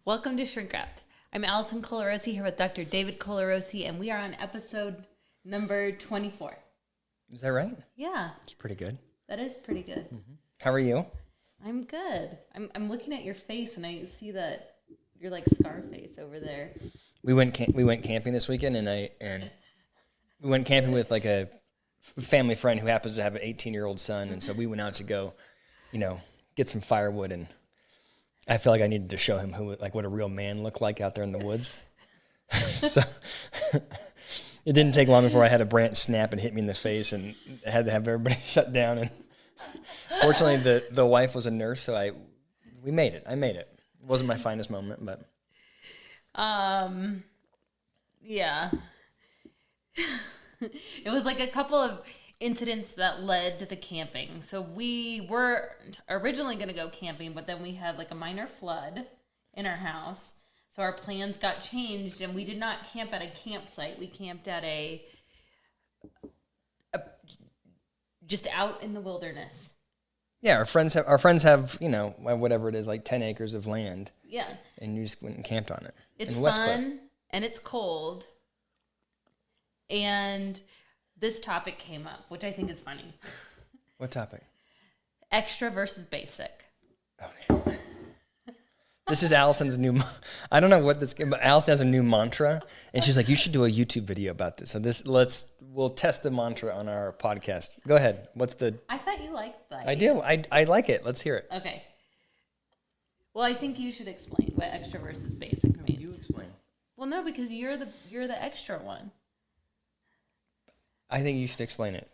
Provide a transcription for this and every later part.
Welcome to Shrink Wrapped. I'm Allison Colarosi here with Dr. David Colarosi, and we are on episode number 24. Is that right? Yeah. It's pretty good. That is pretty good. Mm-hmm. How are you? I'm good. I'm looking at your face, and I see that you're like Scarface over there. We went camping this weekend, and we went camping with like a family friend who happens to have an 18-year-old son, and so we went out to go, get some firewood, and I feel like I needed to show him what a real man looked like out there in the woods. So it didn't take long before I had a branch snap and hit me in the face, and I had to have everybody shut down. And fortunately, the wife was a nurse, so we made it. I made it. It wasn't my finest moment, but yeah. It was like a couple of incidents that led to the camping. So we were originally going to go camping, but then we had like a minor flood in our house. So our plans got changed, and we did not camp at a campsite. We camped at a just out in the wilderness. Yeah, our friends have whatever it is, like 10 acres of land. Yeah. And you just went and camped on it. It's fun and it's cold. And this topic came up, which I think is funny. What topic? Extra versus basic. Okay. This is Allison's new, I don't know what this, but Allison has a new mantra, and she's like, you should do a YouTube video about this. So we'll test the mantra on our podcast. Go ahead. I thought you liked that. I do. I like it. Let's hear it. Okay. Well, I think you should explain what extra versus basic means. You explain. Well, no, because you're the extra one. I think you should explain it.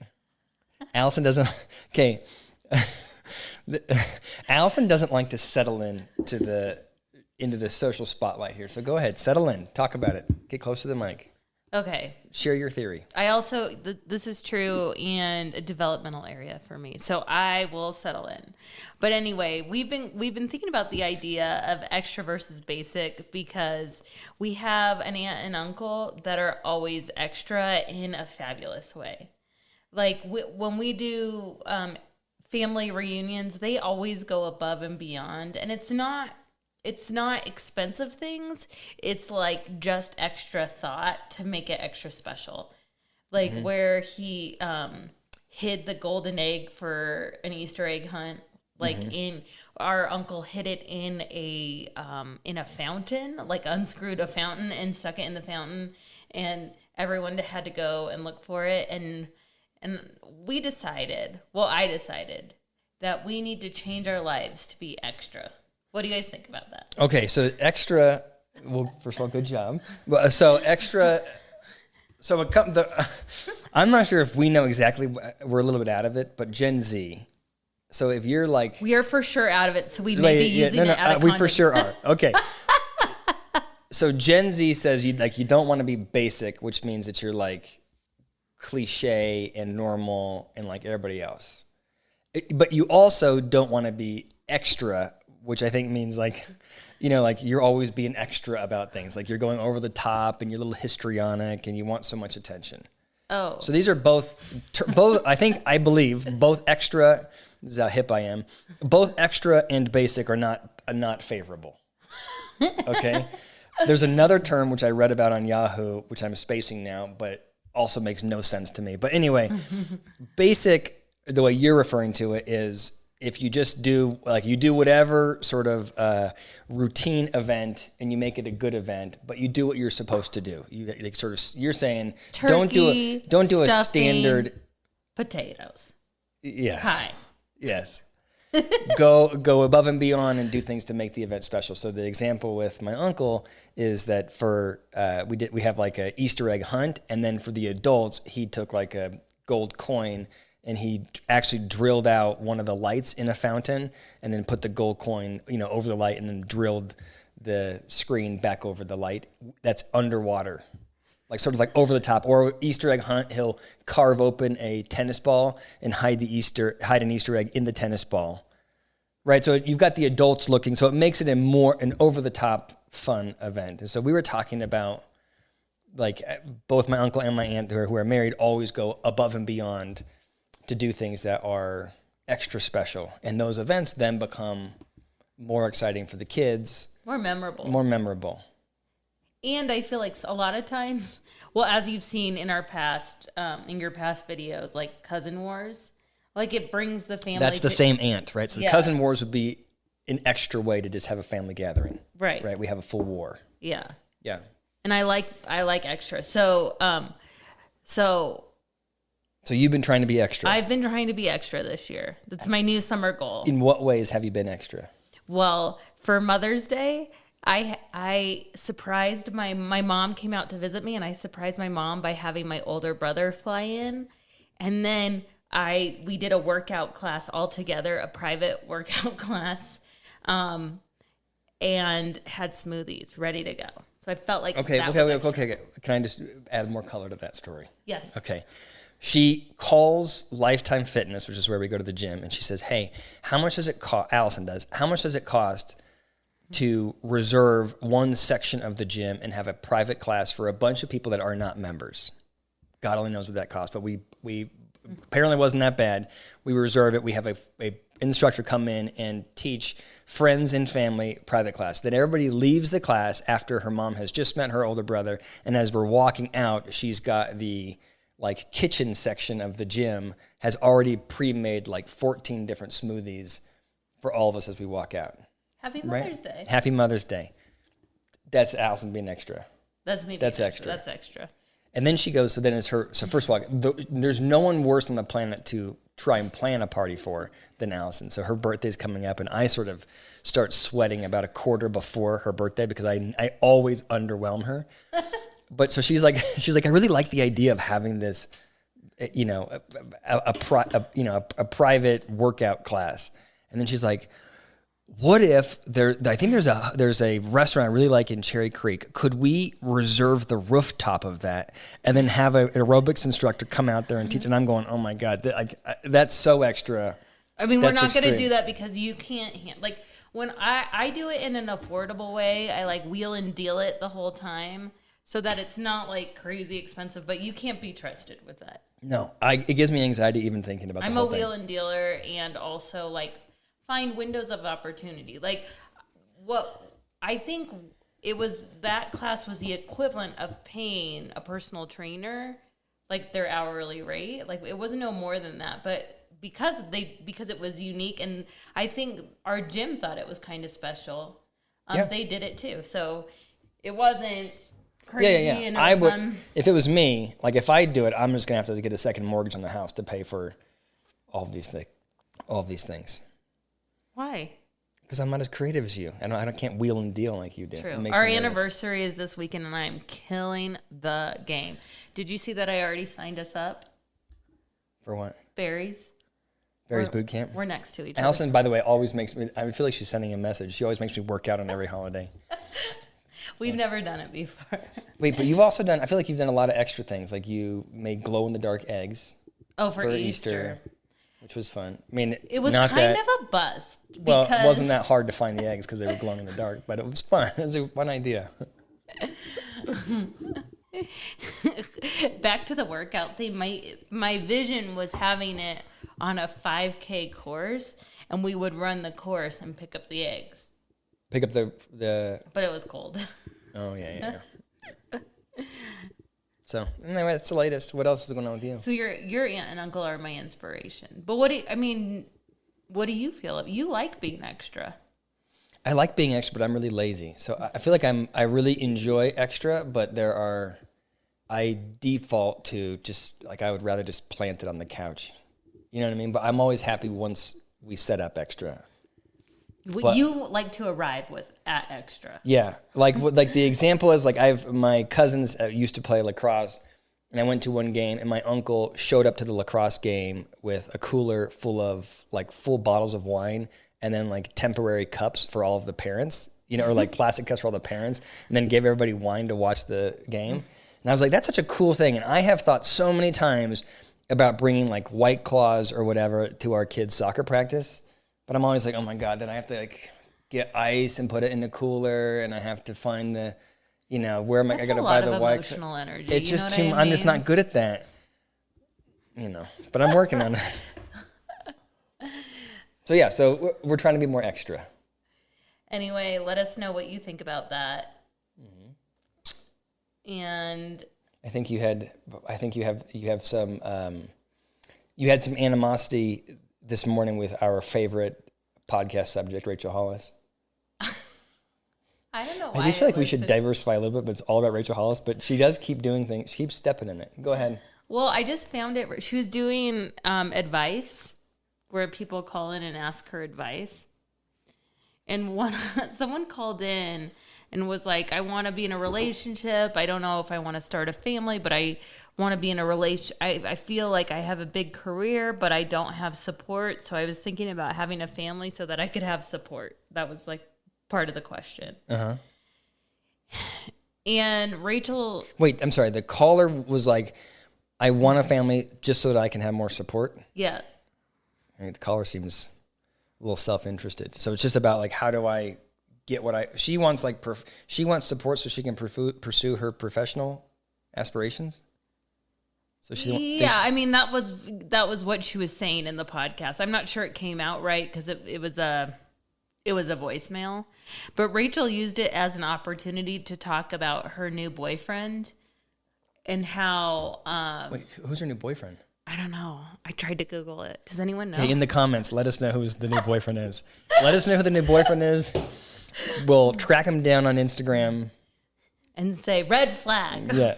Allison doesn't. Okay. Allison doesn't like to settle into the social spotlight here. So go ahead, settle in, talk about it, get close to the mic. Okay. Share your theory. I also this is true and a developmental area for me, so I will settle in. But anyway, we've been thinking about the idea of extra versus basic because we have an aunt and uncle that are always extra in a fabulous way. Like when we do family reunions, they always go above and beyond, and it's not expensive things. It's like just extra thought to make it extra special. Like where he hid the golden egg for an Easter egg hunt. Like in our uncle hid it in a fountain, like unscrewed a fountain and stuck it in the fountain, and everyone had to go and look for it. And I decided that we need to change our lives to be extra. What do you guys think about that? Okay, so extra. Well, first of all, good job. So extra. So I'm not sure if we know exactly. We're a little bit out of it, but Gen Z. So if you're like, we are for sure out of it. So we may be using it out of we context. for sure are. Okay. So Gen Z says you don't want to be basic, which means that you're like cliche and normal and like everybody else. But you also don't want to be extra, which I think means like you're always being extra about things. Like you're going over the top and you're a little histrionic and you want so much attention. Oh. So these are both I believe both extra, this is how hip I am, both extra and basic are not favorable. Okay? There's another term which I read about on Yahoo, which I'm spacing now, but also makes no sense to me. But anyway, basic, the way you're referring to it is if you just do whatever sort of routine event and you make it a good event, but you do what you're supposed to do. You're saying turkey, don't do stuffing, a standard potatoes. Yes. Pie. Yes. Go above and beyond and do things to make the event special. So the example with my uncle is that we have like a Easter egg hunt, and then for the adults he took like a gold coin and he actually drilled out one of the lights in a fountain and then put the gold coin, over the light and then drilled the screen back over the light that's underwater. Like sort of like over the top. Or Easter egg hunt, he'll carve open a tennis ball and hide an Easter egg in the tennis ball. Right? So you've got the adults looking, so it makes it an over the top fun event. And so we were talking about like both my uncle and my aunt who are married always go above and beyond to do things that are extra special. And those events then become more exciting for the kids More memorable. More memorable. And I feel like a lot of times, well, as you've seen in our past, in your past videos, like cousin wars, like it brings the family. That's the same aunt, right? So Yeah. cousin wars would be an extra way to just have a family gathering. Right. Right. We have a full war. Yeah. Yeah. And I like extra. So you've been trying to be extra. I've been trying to be extra this year. That's my new summer goal. In what ways have you been extra? Well, for Mother's Day, I surprised my mom came out to visit me, and I surprised my mom by having my older brother fly in, and then we did a workout class all together, a private workout class, and had smoothies ready to go. So I felt like Okay. Can I just add more color to that story? Yes. Okay. She calls Lifetime Fitness, which is where we go to the gym, and she says, "Hey, how much does it cost?" Allison does. How much does it cost to reserve one section of the gym and have a private class for a bunch of people that are not members? God only knows what that costs, but we apparently wasn't that bad. We reserve it. We have a instructor come in and teach friends and family private class. Then everybody leaves the class after her mom has just met her older brother, and as we're walking out, she's got the kitchen section of the gym has already pre-made 14 different smoothies for all of us as we walk out. Happy Mother's Day. Happy Mother's Day. That's Allison being extra. That's me. That's extra. That's extra. And then she goes, so first of all, there's no one worse on the planet to try and plan a party for than Allison. So her birthday's coming up, and I sort of start sweating about a quarter before her birthday because I always underwhelm her. But so she's like, I really like the idea of having this, a private workout class. And then she's like, what if I think there's a restaurant I really like in Cherry Creek. Could we reserve the rooftop of that and then have an aerobics instructor come out there and teach? And I'm going, oh my God, that's so extra. I mean, we're not going to do that because you can't when I do it in an affordable way, I wheel and deal it the whole time so that it's not crazy expensive, but you can't be trusted with that. No, it gives me anxiety even thinking about I'm the whole a wheel and dealer, and also find windows of opportunity. What I think that class was the equivalent of paying a personal trainer their hourly rate. It wasn't no more than that, but because it was unique, and I think our gym thought it was kind of special. They did it too, so it wasn't crazy. Yeah. And I would, if it was me, if I do it, I'm just gonna have to get a second mortgage on the house to pay for all of these things. Why? Because I'm not as creative as you. I can't wheel and deal like you do. True. Our anniversary is this weekend, and I am killing the game. Did you see that I already signed us up? For what? Barry's boot camp? We're next to each Allison, by the way, always makes me, I feel like she's sending a message. She always makes me work out on every holiday. We've never done it before. Wait, but you've also I feel like you've done a lot of extra things. You made glow-in-the-dark eggs. Oh, for Easter. Which was fun. I mean, it was kind of a bust. Well, it wasn't that hard to find the eggs because they were glowing in the dark, but it was fun. It was a fun idea. Back to the workout thing. My vision was having it on a 5K course, and we would run the course and pick up the eggs. Pick up the. But it was cold. Oh yeah. So anyway, that's the latest. What else is going on with you? So your aunt and uncle are my inspiration. But what do you feel? You like being extra. I like being extra, but I'm really lazy. So I feel like I really enjoy extra, but I default to just I would rather just plant it on the couch. You know what I mean? But I'm always happy once we set up extra. You like to arrive at extra. Yeah. The example is my cousins used to play lacrosse, and I went to one game, and my uncle showed up to the lacrosse game with a cooler full of full bottles of wine and then temporary cups for all of the parents, or plastic cups for all the parents, and then gave everybody wine to watch the game. And I was like, that's such a cool thing. And I have thought so many times about bringing White Claws or whatever to our kids' soccer practice. But I'm always oh my God, then I have to get ice and put it in the cooler, and I have to find the, where am I? I got to buy the White. Emotional energy. It's just too. I'm just not good at that. But I'm working on it. So yeah, so we're trying to be more extra. Anyway, let us know what you think about that. And I think you have some you had some animosity this morning with our favorite podcast subject, Rachel Hollis. I don't know why. I do feel like we should diversify a little bit, but it's all about Rachel Hollis. But she does keep doing things. She keeps stepping in it. Go ahead. Well, I just found it. She was doing advice where people call in and ask her advice. And someone called in and was like, I want to be in a relationship. I don't know if I want to start a family, but I want to be in a relation. I feel like I have a big career, but I don't have support. So I was thinking about having a family so that I could have support. That was like part of the question. Uh-huh. And Rachel... Wait, I'm sorry. The caller was like, I want a family just so that I can have more support? Yeah. I mean, the caller seems a little self-interested. So it's just about like, how do I get what she wants, like, she wants support so she can pursue her professional aspirations. So I mean, that was what she was saying in the podcast. I'm not sure it came out right because it was a voicemail, but Rachel used it as an opportunity to talk about her new boyfriend and how. Wait, who's her new boyfriend? I don't know. I tried to Google it. Does anyone know? Okay, in the comments, let us know who the new boyfriend is. Let us know who the new boyfriend is. We'll track him down on Instagram. And say, red flag. Yeah.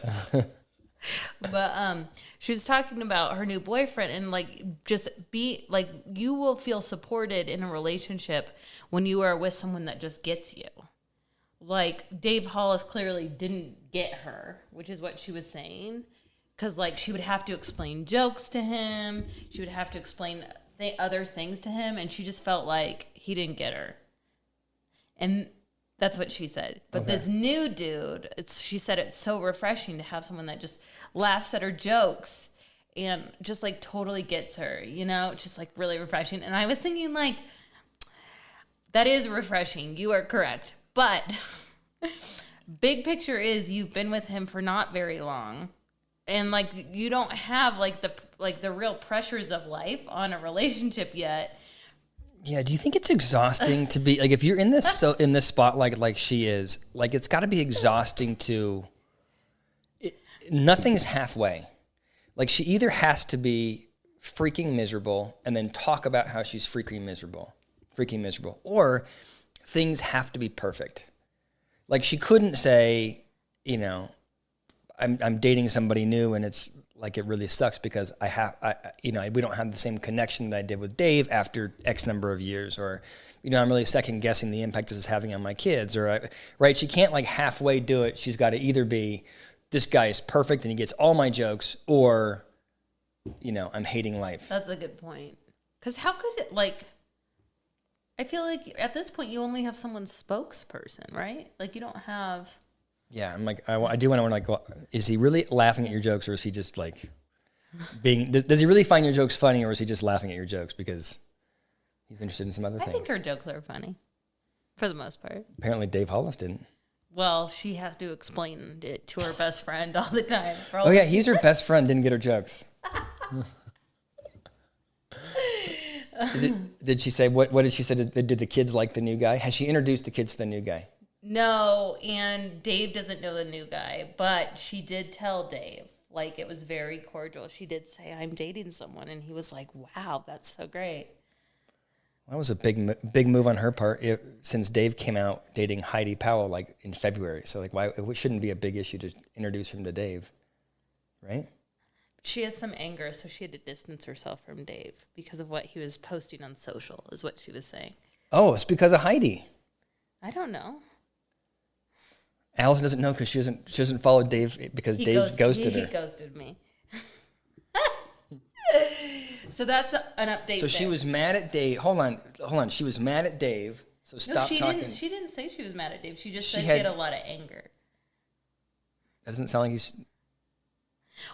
But she was talking about her new boyfriend and like just be like, you will feel supported in a relationship when you are with someone that just gets you. Like Dave Hollis clearly didn't get her, which is what she was saying. Because like she would have to explain jokes to him. She would have to explain other things to him. And she just felt like he didn't get her. And that's what she said. But okay. This new dude, she said it's so refreshing to have someone that just laughs at her jokes and just like totally gets her, you know, it's just like really refreshing. And I was thinking like, that is refreshing. You are correct. But big picture is you've been with him for not very long. And like, you don't have like the real pressures of life on a relationship yet. Yeah, do you think it's exhausting to be like if you're in this spotlight like she is, like it's got to be exhausting to nothing's halfway. Like she either has to be freaking miserable and then talk about how she's freaking miserable, or things have to be perfect. Like she couldn't say, you know, I'm dating somebody new and it's like it really sucks because we don't have the same connection that I did with Dave after X number of years, or, you know, I'm really second guessing the impact this is having on my kids, or right. She can't like halfway do it. She's got to either be, this guy is perfect and he gets all my jokes, or, you know, I'm hating life. That's a good point. Because how could it like, I feel like at this point you only have someone's spokesperson, right? Like you don't have. Yeah, I'm like, I do want to like, well, is he really laughing at your jokes, or is he just like being? Does he really find your jokes funny, or is he just laughing at your jokes because he's interested in some other things? I think her jokes are funny, for the most part. Apparently, Dave Hollis didn't. Well, she has to explain it to her best friend all the time. Oh yeah, he's her best friend. Didn't get her jokes. Did she say what did she say? Did the kids like the new guy? Has she introduced the kids to the new guy? No, and Dave doesn't know the new guy, but she did tell Dave. Like, it was very cordial. She did say, I'm dating someone, and he was like, wow, that's so great. That was a big move on her part, since Dave came out dating Heidi Powell, like, in February. So, like, why it shouldn't be a big issue to introduce him to Dave, right? She has some anger, so she had to distance herself from Dave because of what he was posting on social, is what she was saying. Oh, it's because of Heidi. I don't know. Allison doesn't know because she doesn't follow Dave because Dave ghosted her. He ghosted me. So that's an update. So she was mad at Dave. Hold on. She was mad at Dave. So stop talking. She didn't say she was mad at Dave. She just said she had a lot of anger. That doesn't sound like he's.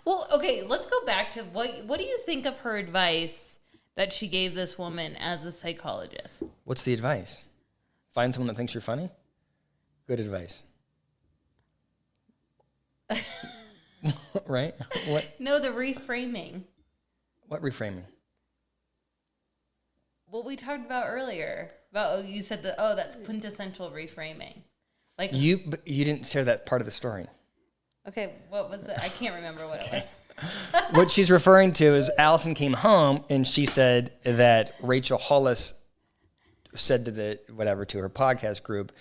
Well, okay. Let's go back to what do you think of her advice that she gave this woman as a psychologist? What's the advice? Find someone that thinks you're funny? Good advice. Right? What? No, the reframing. What reframing? what we talked about earlier. About you said that that's quintessential reframing. Like But you didn't share that part of the story. Okay, what was it? I can't remember what it was. What she's referring to is Allison came home and she said that Rachel Hollis said to to her podcast group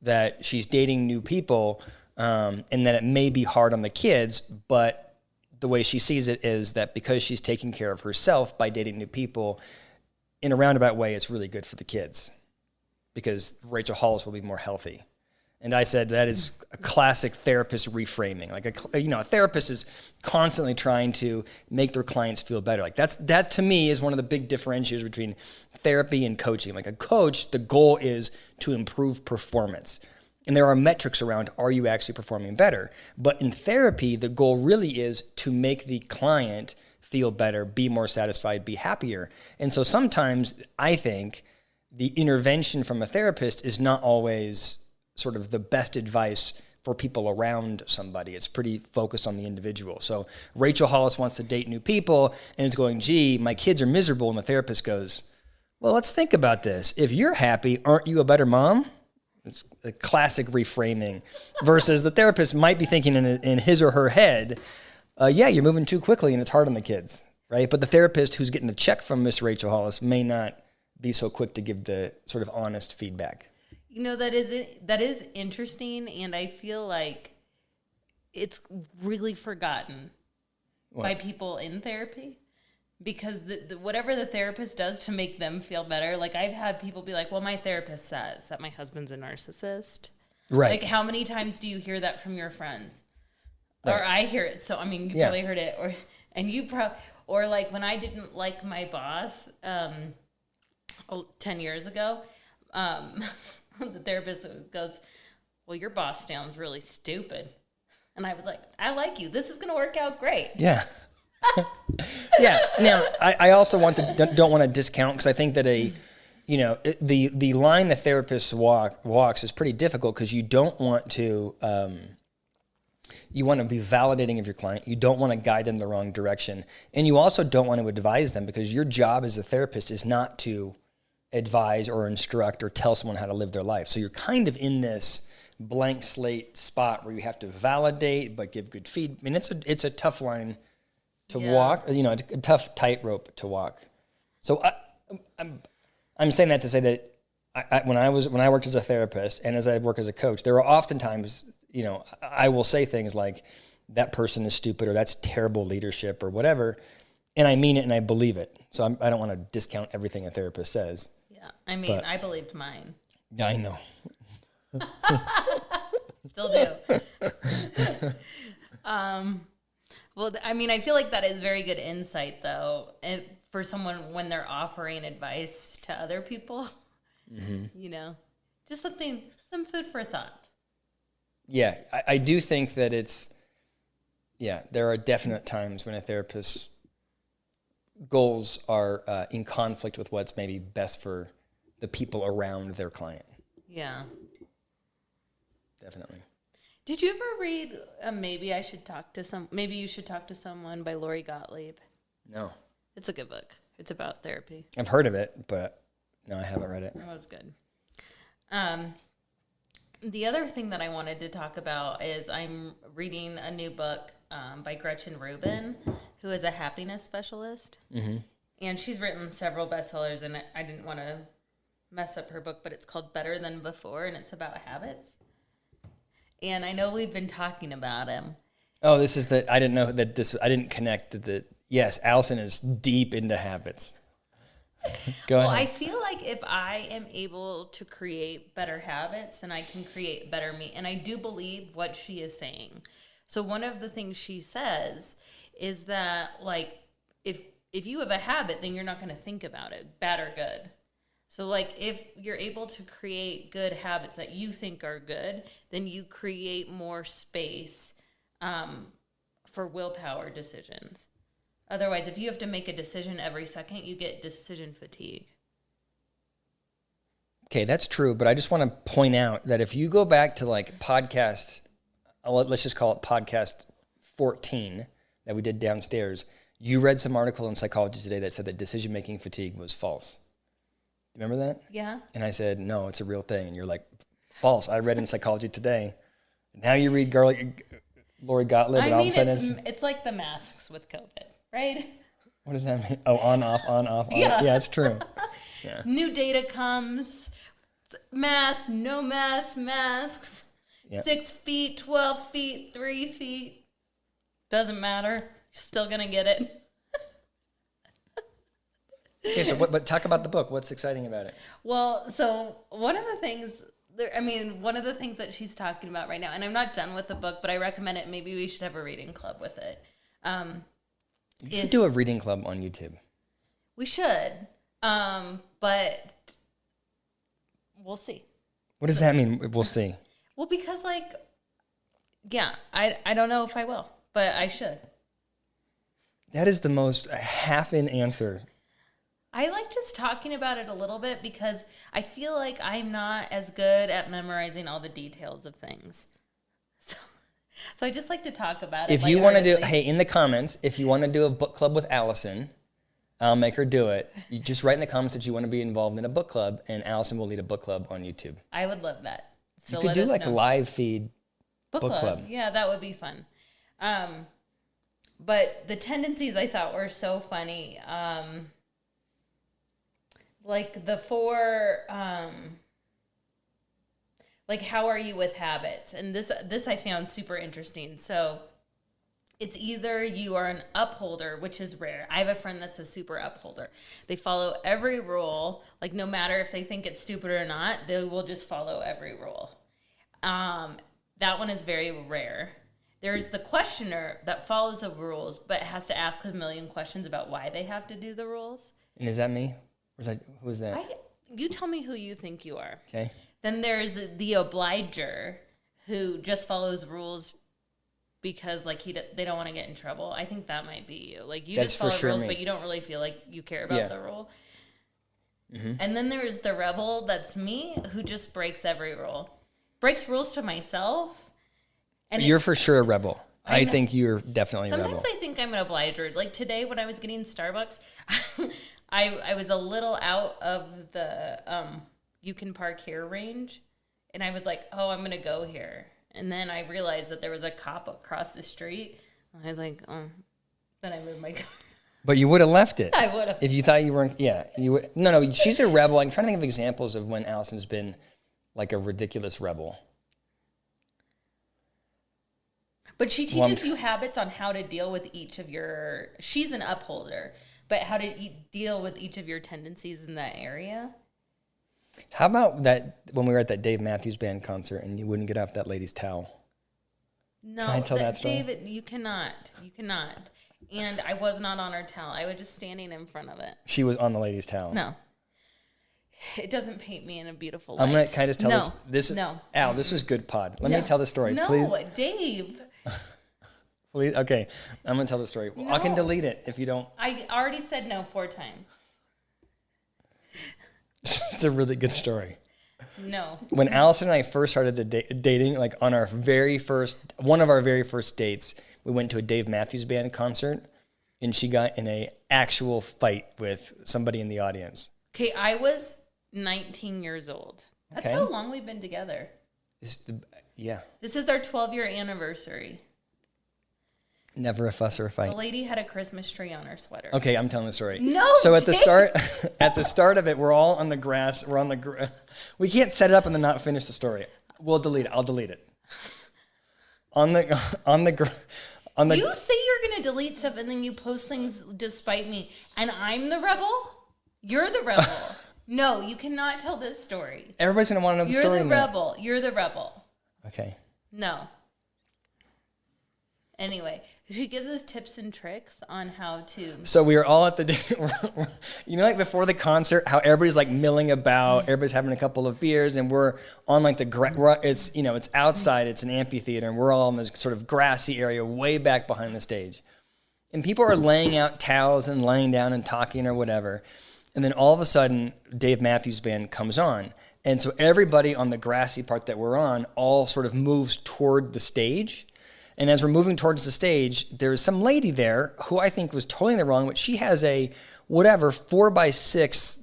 that she's dating new people, and that it may be hard on the kids, but the way she sees it is that because she's taking care of herself by dating new people, in a roundabout way, it's really good for the kids because Rachel Hollis will be more healthy. And I said that is a classic therapist reframing. Like a therapist is constantly trying to make their clients feel better. Like that to me is one of the big differentiators between therapy and coaching. Like a coach, the goal is to improve performance. And there are metrics around, are you actually performing better? But in therapy, the goal really is to make the client feel better, be more satisfied, be happier. And so sometimes I think the intervention from a therapist is not always sort of the best advice for people around somebody. It's pretty focused on the individual. So Rachel Hollis wants to date new people and is going, gee, my kids are miserable. And the therapist goes, well, let's think about this. If you're happy, aren't you a better mom? It's a classic reframing versus the therapist might be thinking in his or her head, yeah, you're moving too quickly and it's hard on the kids, right? But the therapist who's getting a check from Miss Rachel Hollis may not be so quick to give the sort of honest feedback. That is interesting, and I feel like it's really forgotten by people in therapy because whatever the therapist does to make them feel better. Like I've had people be like, "Well, my therapist says that my husband's a narcissist." Right. Like how many times do you hear that from your friends? Right. Or I hear it. So I mean, you probably heard it, or like when I didn't like my boss 10 years ago. The therapist goes, well, your boss sounds really stupid. And I was like, I like you. This is going to work out great. Yeah. Yeah. Now, I also don't want to discount because I think that the line the therapist walks is pretty difficult because you don't want to, you want to be validating of your client. You don't want to guide them the wrong direction. And you also don't want to advise them because your job as a therapist is not to advise or instruct or tell someone how to live their life. So you're kind of in this blank slate spot where you have to validate but give good feedback. I mean, it's a tough line to walk, a tough tightrope to walk. So I'm saying that to say that when I worked as a therapist and as I work as a coach, there are oftentimes, I will say things like that person is stupid or that's terrible leadership or whatever, and I mean it and I believe it. So I don't want to discount everything a therapist says. I mean, I believed mine. I know. Still do. Well, I mean, I feel like that is very good insight, though, for someone when they're offering advice to other people. Mm-hmm. Just some food for thought. Yeah, I do think that there are definite times when a therapist's goals are in conflict with what's maybe best for the people around their client. Yeah. Definitely. Did you ever read Maybe You Should Talk to Someone by Lori Gottlieb? No. It's a good book. It's about therapy. I've heard of it, but no, I haven't read it. It was good. The other thing that I wanted to talk about is I'm reading a new book by Gretchen Rubin, who is a happiness specialist. Mm-hmm. And she's written several bestsellers, and I didn't want to mess up her book, but it's called Better Than Before, and it's about habits. And I know we've been talking about him. Oh, this is I didn't know that I didn't connect yes, Allison is deep into habits. Go ahead. I feel like if I am able to create better habits, then I can create better me. And I do believe what she is saying. So one of the things she says is that, like, if you have a habit, then you're not going to think about it, bad or good. So, like, if you're able to create good habits that you think are good, then you create more space for willpower decisions. Otherwise, if you have to make a decision every second, you get decision fatigue. Okay, that's true. But I just want to point out that if you go back to, like, podcast, let's just call it podcast 14 that we did downstairs, you read some article in Psychology Today that said that decision-making fatigue was false. Remember that? Yeah. And I said, no, it's a real thing. And you're like, false. I read in Psychology Today. Now you read Lori Gottlieb, and all of a sudden it's like the masks with COVID, right? What does that mean? Oh, on, off, on, off. On. Yeah, it's true. Yeah. New data comes. Masks, no masks. Yep. 6 feet, 12 feet, 3 feet. Doesn't matter. Still going to get it. Okay, so but talk about the book. What's exciting about it? Well, so one of the things that she's talking about right now, and I'm not done with the book, but I recommend it. Maybe we should have a reading club with it. You should do a reading club on YouTube. We should, but we'll see. What does that mean? We'll see. Well, because I don't know if I will, but I should. That is the most half-in answer. I like just talking about it a little bit because I feel like I'm not as good at memorizing all the details of things. So I just like to talk about it. If you want to do, hey, in the comments, if you want to do a book club with Allison, I'll make her do it. You just write in the comments that you want to be involved in a book club, and Allison will lead a book club on YouTube. I would love that. So you could do like a live feed book club. Yeah, that would be fun. But the tendencies I thought were so funny. Like the 4, like how are you with habits? And this I found super interesting. So it's either you are an upholder, which is rare. I have a friend that's a super upholder. They follow every rule, like no matter if they think it's stupid or not, they will just follow every rule. That one is very rare. There's the questioner that follows the rules, but has to ask a million questions about why they have to do the rules. And is that me? Who is that? You tell me who you think you are. Okay. Then there's the obliger who just follows rules because like they don't want to get in trouble. I think that might be you. Like you That's just follow for sure rules, me. but you don't really feel like you care about the rule. Mm-hmm. And then there's the rebel, that's me, who just breaks every rule. Breaks rules to myself. And you're for sure a rebel. I think you're definitely a rebel. Sometimes I think I'm an obliger. Like today when I was getting Starbucks, I was a little out of the you can park here range. And I was like, oh, I'm going to go here. And then I realized that there was a cop across the street. And I was like, oh. Then I moved my car. But you would have left it. I would have. If you thought you weren't, yeah. You would. No, she's a rebel. I'm trying to think of examples of when Allison's been like a ridiculous rebel. But she teaches you habits on how to deal with each of your... She's an upholder, but how to deal with each of your tendencies in that area. How about that when we were at that Dave Matthews Band concert and you wouldn't get off that lady's towel? No, Can I tell that story? David, you cannot. You cannot. And I was not on her towel. I was just standing in front of it. She was on the lady's towel. No. It doesn't paint me in a beautiful light. I'm going to kind of tell this. No. Al, this is good pod. Let me tell the story, please. No, Dave. Please, okay. I'm going to tell the story. Well, I can delete it if you don't. I already said no 4 times. It's a really good story. No. When Allison and I first started dating, like on one of our very first dates, we went to a Dave Matthews Band concert, and she got in a actual fight with somebody in the audience. Okay, I was 19 years old. That's how long we've been together. This is our 12-year anniversary. Never a fuss or a fight. The lady had a Christmas tree on her sweater. Okay, I'm telling the story. No. So at the start of it, we're all on the grass. We can't set it up and then not finish the story. We'll delete it. I'll delete it. On the. You say you're gonna delete stuff and then you post things despite me, and I'm the rebel. You're the rebel. No, you cannot tell this story. Everybody's gonna want to know the story. You're the rebel. You're the rebel. Okay. No. Anyway, she gives us tips and tricks on how to... So we were all at the... like before the concert, how everybody's like milling about, everybody's having a couple of beers, and we're on like it's outside, it's an amphitheater, and we're all in this sort of grassy area way back behind the stage. And people are laying out towels and laying down and talking or whatever. And then all of a sudden, Dave Matthews Band comes on. And so everybody on the grassy part that we're on all sort of moves toward the stage. And as we're moving towards the stage, there's some lady there who I think was totally in the wrong, but she has a 4x6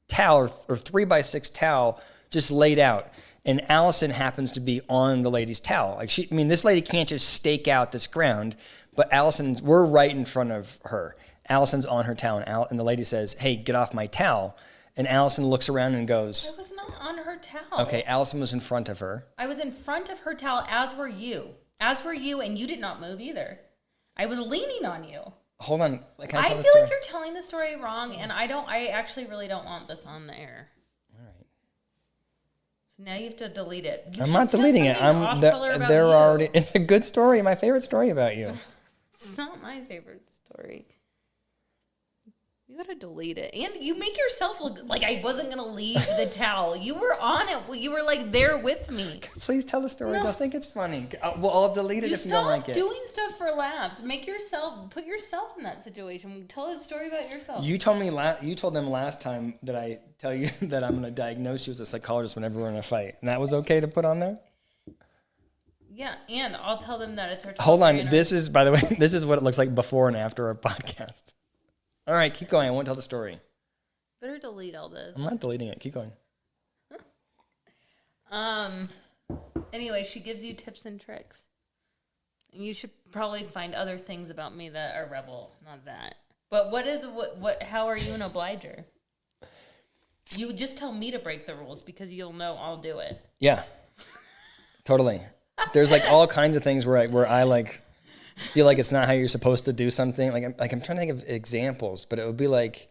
towel or 3x6 towel just laid out. And Allison happens to be on the lady's towel. Like this lady can't just stake out this ground, but we're right in front of her. Allison's on her towel, and the lady says, "Hey, get off my towel." And Allison looks around and goes, I was not on her towel. Okay, Allison was in front of her. I was in front of her towel, as were you. As were you, and you did not move either. I was leaning on you. Hold on. I feel like you're telling the story wrong, and I actually really don't want this on the air. All right. So now you have to delete it. I'm not deleting it. They're already. It's a good story. My favorite story about you. It's not my favorite story. You gotta delete it. And you make yourself look like I wasn't gonna leave the towel. You were on it. You were like there with me. Please tell the story. No. I think it's funny. I'll delete it if you don't like it. Stop doing stuff for laughs. Put yourself in that situation. Tell a story about yourself. You told them last time that I tell you that I'm gonna diagnose you as a psychologist whenever we're in a fight. And that was okay to put on there? Yeah, and I'll tell them that it's our Hold on. This is what it looks like before and after our podcast. All right, keep going. I won't tell the story. Better delete all this. I'm not deleting it. Keep going. Anyway, she gives you tips and tricks. And you should probably find other things about me that are rebel, not that. But how are you an obliger? You just tell me to break the rules because you'll know I'll do it. Yeah. Totally. There's like all kinds of things where I like feel like it's not how you're supposed to do something. Like I'm trying to think of examples, but it would be like,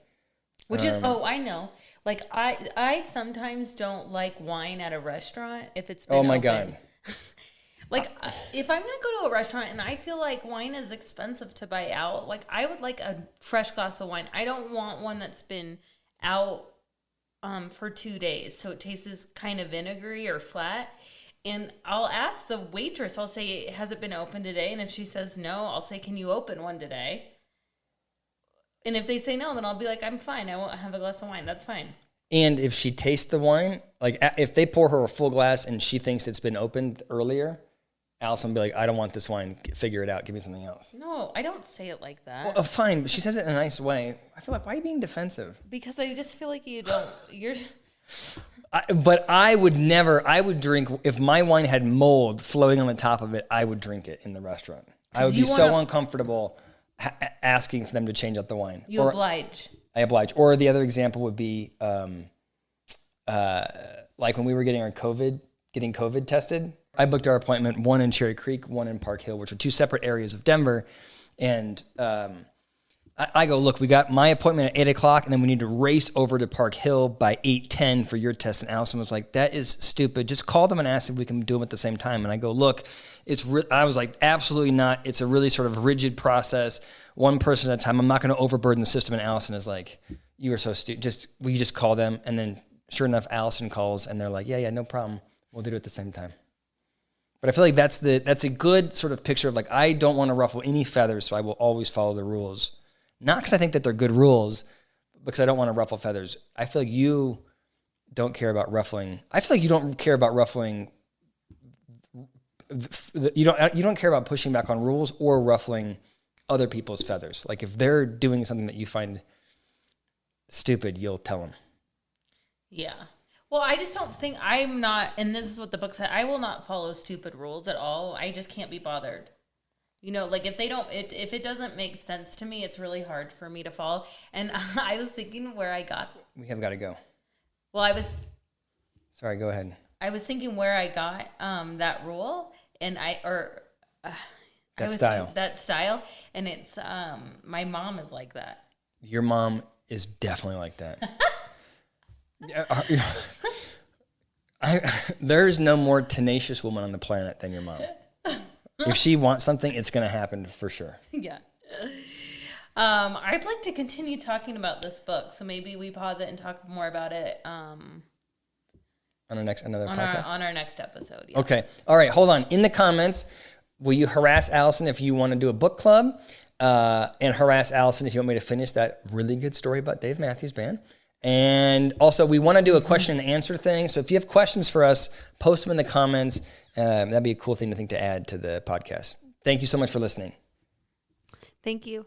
I know. Like I sometimes don't like wine at a restaurant if it's been my open. God. Like if I'm gonna go to a restaurant and I feel like wine is expensive to buy out, like I would like a fresh glass of wine. I don't want one that's been out for 2 days, so it tastes kind of vinegary or flat. And I'll ask the waitress, I'll say, has it been open today? And if she says no, I'll say, can you open one today? And if they say no, then I'll be like, I'm fine. I won't have a glass of wine. That's fine. And if she tastes the wine, like if they pour her a full glass and she thinks it's been opened earlier, Allison will be like, I don't want this wine. Figure it out. Give me something else. No, I don't say it like that. Well, fine. But she says it in a nice way. I feel like, why are you being defensive? Because I just feel like you're... But I would drink, if my wine had mold floating on the top of it, I would drink it in the restaurant. I would be so uncomfortable asking for them to change out the wine. Oblige. I oblige. Or the other example would be like when we were getting COVID tested. I booked our appointment, one in Cherry Creek, one in Park Hill, which are two separate areas of Denver. And I go, look, we got my appointment at 8 o'clock, and then we need to race over to Park Hill by 8:10 for your test. And Allison was like, that is stupid. Just call them and ask if we can do them at the same time. And I go, look, I was like, absolutely not. It's a really sort of rigid process, one person at a time. I'm not going to overburden the system. And Allison is like, you are so stupid. Will you just call them? And then sure enough, Allison calls, and they're like, yeah, no problem. We'll do it at the same time. But I feel like that's a good sort of picture of like, I don't want to ruffle any feathers, so I will always follow the rules. Not because I think that they're good rules, but because I don't want to ruffle feathers. I feel like you don't care about ruffling. I feel like you don't care about ruffling. You don't care about pushing back on rules or ruffling other people's feathers. Like if they're doing something that you find stupid, you'll tell them. Yeah. Well, I just don't think I'm not, and this is what the book said, I will not follow stupid rules at all. I just can't be bothered. You know, like if it doesn't make sense to me, it's really hard for me to follow. And I was thinking where I got. We have got to go. Well, Sorry, go ahead. I was thinking where I got that rule, and that style, and it's my mom is like that. Your mom is definitely like that. There's no more tenacious woman on the planet than your mom. If she wants something, it's going to happen for sure. Yeah. I'd like to continue talking about this book, so maybe we pause it and talk more about it on our next podcast? On our next episode. Yeah. Okay. All right. Hold on. In the comments, will you harass Allison if you want to do a book club? And harass Allison if you want me to finish that really good story about Dave Matthews Band. And also, we want to do a question and answer thing. So if you have questions for us, post them in the comments. That'd be a cool thing to add to the podcast. Thank you so much for listening. Thank you.